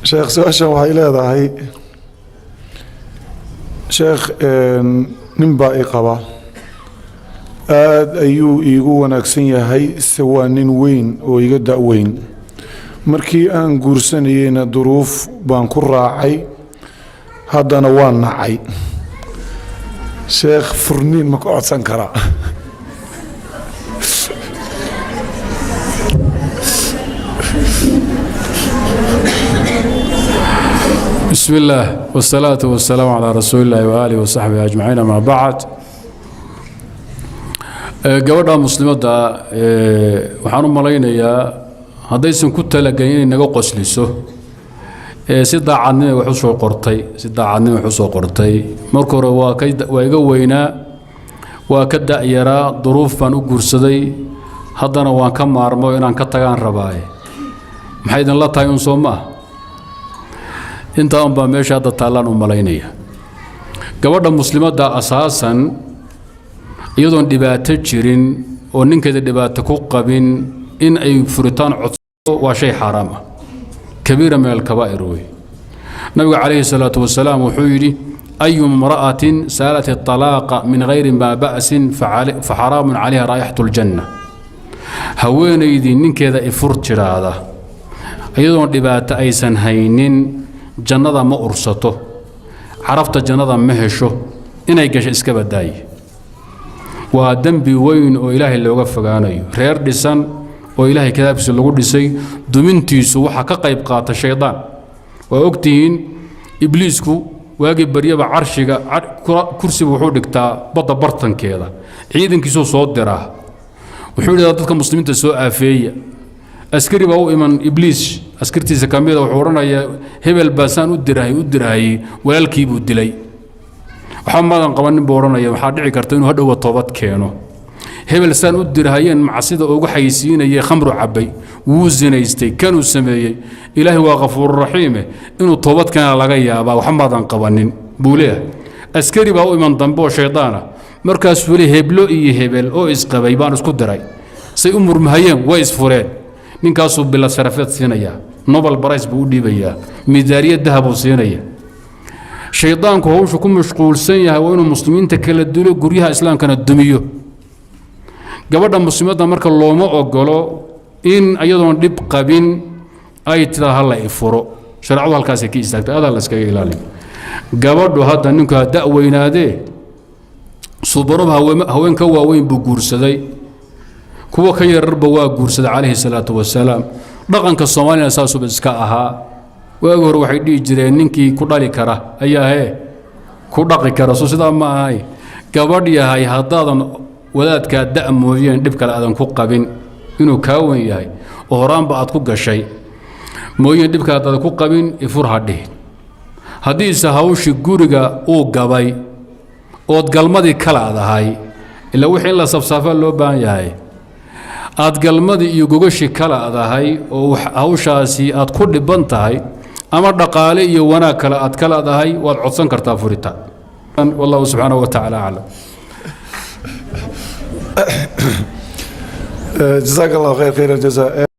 شيخ سؤال وحي leedahay sheekh ninbaa i qaba aad ayuu iigu wanaagsan yahay se waa nin weyn oo iga da'weyn markii aan guursanayeyna duruuf baan ku raacay haddana waan nacay sheekh furniin ma ku codsan karaa بسم الله والصلاة والسلام على رسول الله وآله وصحبه أجمعين. ما بعد gabadha muslimada waxaan u malaynayaa hadaysan ku talagayn in naga qosliso si daacadnimo wax u soo qortay marka hore waa iga weynaa waa ka da'yaraa duruuf baan u guursaday haddana waan ka maarmo inaan ka tagaan rabaaye maxay idin la tahay un soo ma inta aan baa meesha hadda taalaan u malaynaya gabadha muslimada asaasan iyadoon dhibaato jirin oo ninkeeda dhibaato ku qabin in ay furitaan codso waa shay xaraam ah kabiira min al-kabaa'ir way nabiga calayhi salaatu wasalaam wuxuu yidhi ayu imra'atin saalat at-talaaqa min ghayri ma ba'sin fa haraamun 'alayha raa'ihatu al-janna haweenaydii ninkeeda ifur jiraada iyadoon dhibaato aysan haynin jannada ma ursato carafta jannada ma hesho inay gasho iska badaay waa dambi weyn oo ilaahay looga fogaanayo reer dhisan oo ilaahay kitaabkiisa lagu dhisay dumintiisu waxa ka qayb qaata shaydaan waa ogtiin ibliisku waagi bariyaba carshiga kursiga wuxuu dhigtaa badda bartankeeda ciidankiisu soo diraa wuxuu yiraahdaa dadka muslimiinta soo aafeeya askari baa u iman ibliis askartiisa kamida wuxuu oranayaa hebel baasaan u dirahay walaalkii buu dilay waxa madan qabanin buu oranaya waxa dhici karta inuu hadhow toobad keeno hebel saan u dirahayeen macsida ugu xayisiinayay khamru cabay wuu zinaystay kanu sameeyay ilaahi waa ghafuur rahiim inuu toobad keena laga yaaba waxa madan qabanin buu leeyahay askari baa u iman dambe oo shaydaana markaas wali heblo iyo hebel oo isqabay baan isku diray say umur mahayeen way isfureen ninkaasu bila sarafad siinaya nobel prize buu dhiibaya midaariyad dahab uu siinaya shaydaanku hawshu ku mashquulsan yahay waa inuu muslimiinta kala dilo guryaha islaamkana dumiyo gabadha muslimada marka looma ogolo in ayadoon dhib qabin ay tiraahdo la ifuro sharcidu halkaas ka istaagtay aad la iskaga ilaaliyo gabadhu hadda ninka da'weynaade subaraba haweenka waaweyn buu guursaday kuwa ka yararba waa guursaday calayhi salaatu wasalaam dhaqanka Soomaaliya saasoo iska ahaa waagi hore waxay dhigi jireen ninkii ku dhali kara ayaa ku dhaqi kara soo sida ma ahay gabadh yahay haddaadan wadaadka da'mooyeen dhib kale aadan ku qabin inuu ka weyn yahay oo horaanba aad ku gashay mooyeen dhib kale aadan ku qabin ifur hadhii haddii hawshi guriga uu gabay oo galmadii kala adahay ila wixii la sabsafa loo baahan yahay aad galmadii iyo gogoshi kala adahay oo hawshaasi aad ku dhiban tahay ama dhaqaale iyo wanaag kala aad kala adahay waad codsan kartaa furitaan wallahu subhanahu wa ta'ala a'lam جزاك الله خير الجزاء